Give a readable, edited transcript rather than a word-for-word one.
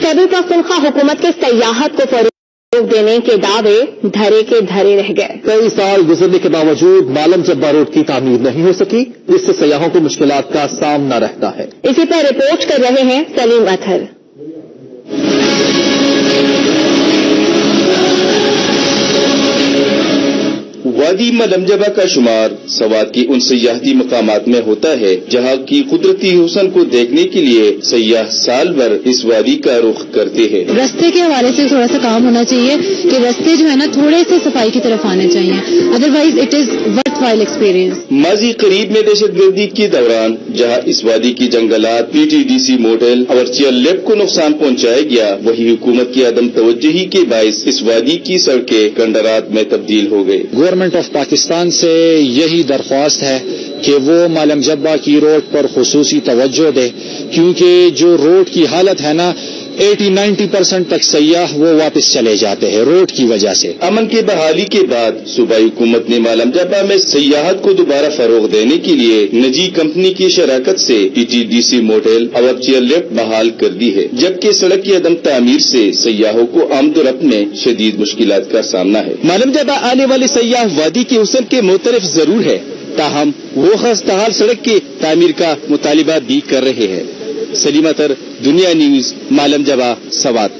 खैबर पख्तूनख्वा हुकूमत के सयाहत को फरोग देने के दावे धरे के धरे रह गए। कई साल गुजरने के बावजूद मालम जब्बा रोड की तामीर नहीं हो सकी, इससे सयाहों को मुश्किलात का सामना रहता है। इसी पर रिपोर्ट कर रहे हैं सलीम अतहर। वादी मलमजबा का शुमार सवात की उन सयाहती मकामात में होता है जहाँ की कुदरती हुस्न को देखने के लिए सयाह साल भर इस वादी का रुख करते हैं। रास्ते के हवाले से थोड़ा सा काम होना चाहिए कि रास्ते जो है ना थोड़े से सफाई की तरफ आने चाहिए, otherwise it is worthwhile experience. माजी करीब में दहशतगर्दी के दौरान जहाँ इस वादी की जंगलात, PTDC मोटेल और चेयरलिफ्ट को नुकसान पहुँचाया गया, वही हुकूमत की अदम तवज्जुही के बाइस इस वादी की सड़कें खंडरात में तब्दील हो गई। गवर्नमेंट ऑफ पाकिस्तान से यही दरख्वास्त है कि वो मालम जब्बा की रोड पर खुसूसी तवज्जो दे, क्योंकि जो रोड की हालत है ना 80-90% तक सयाह वो वापस चले जाते हैं रोड की वजह से। अमन की बहाली के बाद सूबाई हुकूमत ने मालम जब्बा में सयाहत को दोबारा फरोग देने के लिए निजी कंपनी की शराकत से PTDC मोटेल और चेयरलिफ्ट बहाल कर दी है, जबकि सड़क की अदम तामीर से सयाहों को आमदोरफ्त में शदीद मुश्किलात का सामना है। मालम जब्बा आने वाले सयाह वादी के हुस्न के मुतरफ जरूर है, ताहम वो खस्ताहाल सड़क की तामीर का मुतालिबा भी कर रहे हैं। सलीम अतहर, दुनिया न्यूज, मालम जब्बा, सवात।